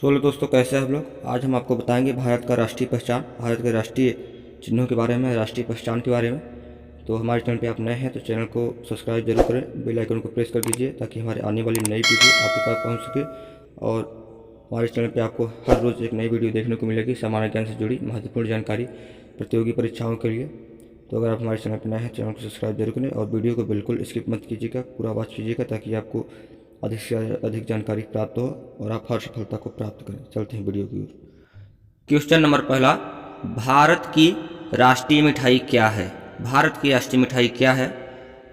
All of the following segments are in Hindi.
सोलो दोस्तों, कैसे हैं आप लोग। आज हम आपको बताएंगे भारत का राष्ट्रीय पहचान, भारत के राष्ट्रीय चिन्हों के बारे में, राष्ट्रीय पहचान के बारे में। तो हमारे चैनल पे आप नए हैं तो चैनल को सब्सक्राइब जरूर करें, बेल आइकन को प्रेस कर दीजिए ताकि हमारे आने वाली नई वीडियो आपके पास पहुंच सके। और हमारे चैनल पे आपको हर रोज़ एक नई वीडियो देखने को मिलेगी सामान्य ज्ञान से जुड़ी महत्वपूर्ण जानकारी प्रतियोगी परीक्षाओं के लिए। तो अगर आप हमारे चैनल पर नए हैं, चैनल को सब्सक्राइब जरूर करें और वीडियो को बिल्कुल स्किप मत कीजिएगा, पूरा वॉच कीजिएगा ताकि आपको अधिक से अधिक जानकारी प्राप्त हो और आप हर सफलता को प्राप्त करें। चलते हैं वीडियो की ओर। क्वेश्चन नंबर पहला, भारत की राष्ट्रीय मिठाई क्या है। भारत की राष्ट्रीय मिठाई क्या है।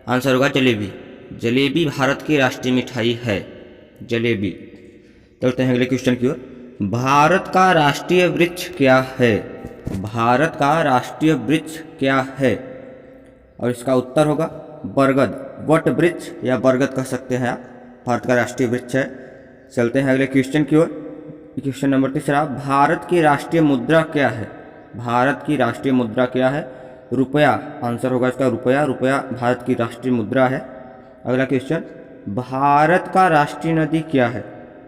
आंसर होगा जलेबी। जलेबी भारत की राष्ट्रीय मिठाई है, जलेबी। चलते हैं अगले क्वेश्चन की ओर। भारत का राष्ट्रीय वृक्ष क्या है। भारत का राष्ट्रीय वृक्ष क्या है और इसका उत्तर होगा बरगद। वट वृक्ष या बरगद कह सकते हैं आप, भारत का राष्ट्रीय वृक्ष है। चलते हैं अगले क्वेश्चन की ओर। क्वेश्चन नंबर तीसरा, भारत की राष्ट्रीय मुद्रा क्या है। भारत की राष्ट्रीय मुद्रा क्या है। रुपया। आंसर होगा इसका रुपया। रुपया भारत की राष्ट्रीय मुद्रा है। अगला क्वेश्चन, भारत का राष्ट्रीय नदी क्या है।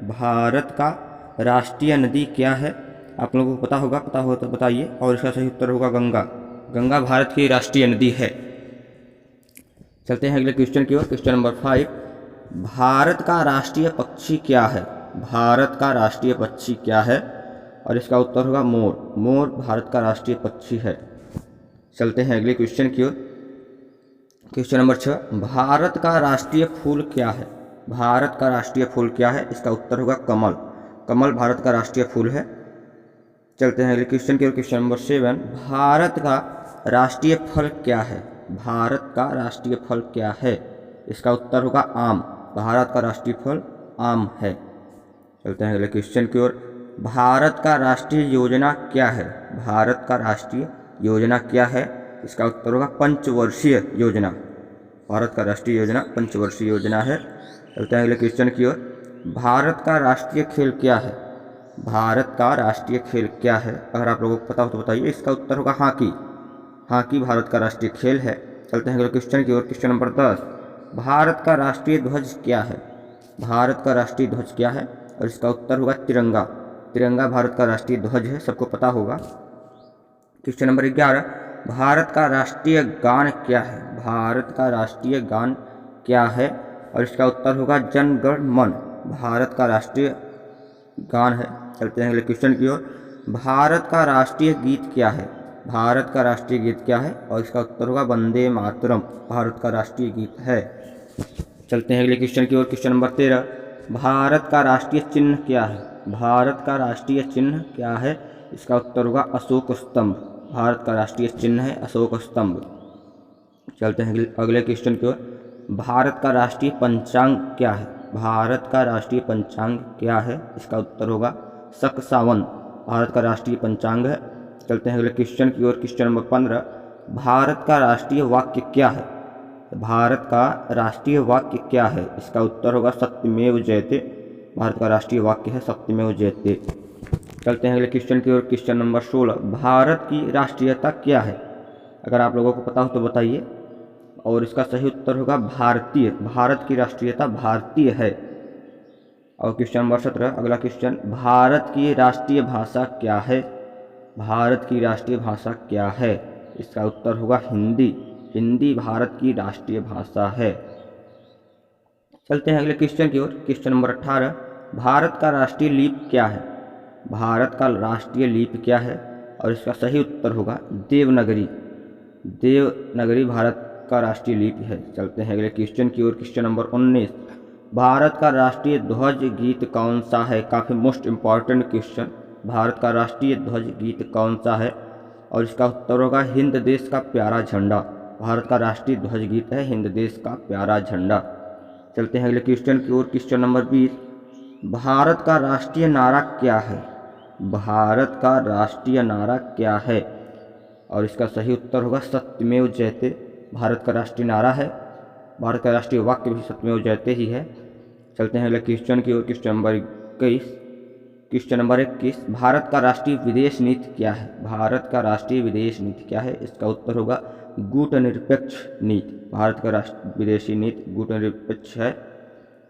भारत का राष्ट्रीय नदी क्या है। आप लोगों को पता हो तो बताइए। और इसका सही उत्तर होगा गंगा। गंगा भारत की राष्ट्रीय नदी है। चलते हैं अगले क्वेश्चन की ओर। क्वेश्चन नंबर 5, भारत का राष्ट्रीय पक्षी क्या है। भारत का राष्ट्रीय पक्षी क्या है और इसका उत्तर होगा मोर। मोर भारत का राष्ट्रीय पक्षी है। चलते हैं अगले क्वेश्चन की ओर। क्वेश्चन नंबर 6, भारत का राष्ट्रीय फूल क्या है। भारत का राष्ट्रीय फूल क्या है। इसका उत्तर होगा कमल। कमल भारत का राष्ट्रीय फूल है। चलते हैं अगले क्वेश्चन की ओर। क्वेश्चन नंबर 7, भारत का राष्ट्रीय फल क्या है। भारत का राष्ट्रीय फल क्या है। इसका उत्तर होगा आम। भारत का राष्ट्रीय फल आम है। चलते हैं अगले क्वेश्चन की ओर। भारत का राष्ट्रीय योजना क्या है। भारत का राष्ट्रीय योजना क्या है। इसका उत्तर होगा पंचवर्षीय योजना। भारत का राष्ट्रीय योजना पंचवर्षीय योजना है। चलते हैं अगले क्वेश्चन की ओर। भारत का राष्ट्रीय खेल क्या है। भारत का राष्ट्रीय खेल क्या है। अगर आप लोगों को पता हो तो बताइए। इसका उत्तर होगा हॉकी। हॉकी भारत का राष्ट्रीय खेल है। चलते हैं अगले क्वेश्चन की ओर। क्वेश्चन नंबर 10, भारत का राष्ट्रीय ध्वज क्या है। भारत का राष्ट्रीय ध्वज क्या है और इसका उत्तर होगा तिरंगा। तिरंगा भारत का राष्ट्रीय ध्वज है, सबको पता होगा। क्वेश्चन नंबर 11, भारत का राष्ट्रीय गान क्या है। भारत का राष्ट्रीय गान क्या है और इसका उत्तर होगा जन गण मन। भारत का राष्ट्रीय गान है। चलते हैं अगले क्वेश्चन की ओर। भारत का राष्ट्रीय गीत क्या है। भारत का राष्ट्रीय गीत क्या है और इसका उत्तर होगा वंदे मातरम। भारत का राष्ट्रीय गीत है। चलते हैं अगले क्वेश्चन की ओर। क्वेश्चन नंबर 13, भारत का राष्ट्रीय चिन्ह क्या है। भारत का राष्ट्रीय चिन्ह क्या है। इसका उत्तर होगा अशोक स्तंभ। भारत का राष्ट्रीय चिन्ह है अशोक स्तंभ। चलते हैं अगले क्वेश्चन की ओर। भारत का राष्ट्रीय पंचांग क्या है। भारत का राष्ट्रीय पंचांग क्या है। इसका उत्तर होगा शक सावन। भारत का राष्ट्रीय पंचांग है। चलते हैं अगले क्वेश्चन की ओर। क्वेश्चन नंबर 15, भारत का राष्ट्रीय वाक्य क्या है। भारत का राष्ट्रीय वाक्य क्या है। इसका उत्तर होगा सत्यमेव जयते। भारत का राष्ट्रीय वाक्य है सत्यमेव जयते। चलते हैं अगले क्वेश्चन की ओर। क्वेश्चन नंबर 16, भारत की राष्ट्रीयता क्या है। अगर आप लोगों को पता हो तो बताइए। और इसका सही उत्तर होगा भारतीय। भारत की राष्ट्रीयता भारतीय है। और क्वेश्चन नंबर 17, अगला क्वेश्चन, भारत की राष्ट्रीय भाषा क्या है। भारत की राष्ट्रीय भाषा क्या है। इसका उत्तर होगा हिंदी। हिंदी भारत की राष्ट्रीय भाषा है। चलते हैं अगले क्वेश्चन की ओर। क्वेश्चन नंबर 18, भारत का राष्ट्रीय लीप क्या है। भारत का राष्ट्रीय लीप क्या है और इसका सही उत्तर होगा देवनागरी। देवनागरी भारत का राष्ट्रीय लिपि है। चलते हैं अगले क्वेश्चन की ओर। क्वेश्चन नंबर 19, भारत का राष्ट्रीय ध्वज गीत कौन सा है। काफ़ी मोस्ट इम्पॉर्टेंट क्वेश्चन। भारत का राष्ट्रीय ध्वज गीत कौन सा है और इसका उत्तर होगा हिंद देश का प्यारा झंडा। भारत का राष्ट्रीय ध्वज गीत है हिंद देश का प्यारा झंडा। चलते हैं अगले क्वेश्चन की ओर। क्वेश्चन नंबर 20, भारत का राष्ट्रीय नारा क्या है। भारत का राष्ट्रीय नारा क्या है और इसका सही उत्तर होगा सत्यमेव जयते। भारत का राष्ट्रीय नारा है। भारत का राष्ट्रीय वाक्य भी सत्यमेव जयते ही है। चलते हैं अगले क्वेश्चन की ओर। Question number 21, question number 21, Bharat का राष्ट्रीय विदेश नीति क्या है। भारत का राष्ट्रीय विदेश नीति क्या है। इसका उत्तर होगा कूटनिरपेक्ष नीति। भारत का राष्ट्रीय विदेशी नीति कूटनिरपेक्ष है।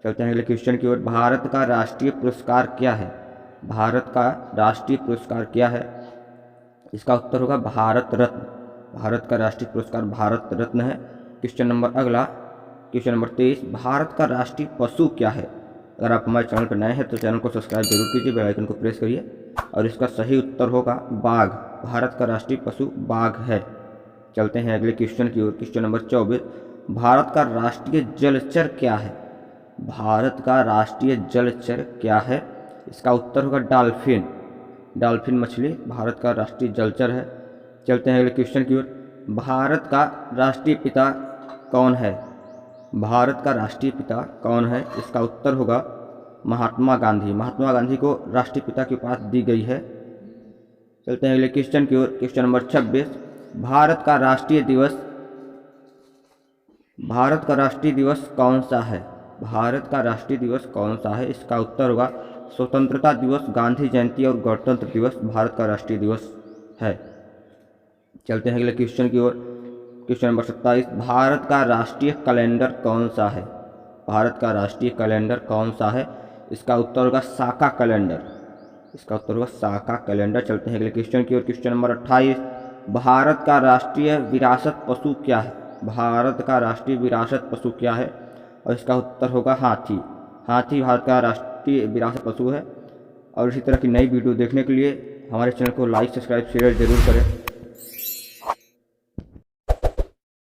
चलते हैं अगले क्वेश्चन की ओर। भारत का राष्ट्रीय पुरस्कार क्या है। भारत का राष्ट्रीय पुरस्कार क्या है? इसका उत्तर होगा भारत रत्न। भारत का राष्ट्रीय पुरस्कार भारत रत्न है। क्वेश्चन नंबर अगला, क्वेश्चन नंबर 23, भारत का राष्ट्रीय पशु क्या है? अगर आप हमारे चैनल पर नए हैं तो चैनल को सब्सक्राइब जरूर कीजिए, बेल आइकन को प्रेस करिए। और इसका सही उत्तर होगा बाघ। भारत का राष्ट्रीय पशु बाघ है। चलते हैं अगले क्वेश्चन की ओर। क्वेश्चन नंबर 24, भारत का राष्ट्रीय जलचर क्या है? भारत का राष्ट्रीय जलचर क्या है? इसका उत्तर होगा डॉल्फिन। डॉल्फिन मछली भारत का राष्ट्रीय जलचर है। चलते हैं अगले क्वेश्चन की ओर। भारत का राष्ट्रीय पिता कौन है? भारत का राष्ट्रीय पिता कौन है? इसका उत्तर होगा महात्मा गांधी। महात्मा गांधी को राष्ट्रीय पिता की उपाधि दी गई है। चलते हैं अगले क्वेश्चन की ओर। क्वेश्चन नंबर 26, भारत का राष्ट्रीय दिवस कौन सा है? भारत का राष्ट्रीय दिवस कौन सा है? इसका उत्तर होगा स्वतंत्रता दिवस, गांधी जयंती और गणतंत्र दिवस भारत का राष्ट्रीय दिवस है। चलते हैं अगले क्वेश्चन की ओर। क्वेश्चन नंबर 27, भारत का राष्ट्रीय कैलेंडर कौन सा है? भारत का राष्ट्रीय कैलेंडर कौन सा है? इसका उत्तर होगा साका कैलेंडर। इसका उत्तर होगा साका कैलेंडर। चलते हैं अगले क्वेश्चन की ओर। क्वेश्चन नंबर 28, भारत का राष्ट्रीय विरासत पशु क्या है? भारत का राष्ट्रीय विरासत पशु क्या है? और इसका उत्तर होगा हाथी। हाथी भारत का राष्ट्रीय विरासत पशु है। और इसी तरह की नई वीडियो देखने के लिए हमारे चैनल को लाइक, सब्सक्राइब, शेयर जरूर करें।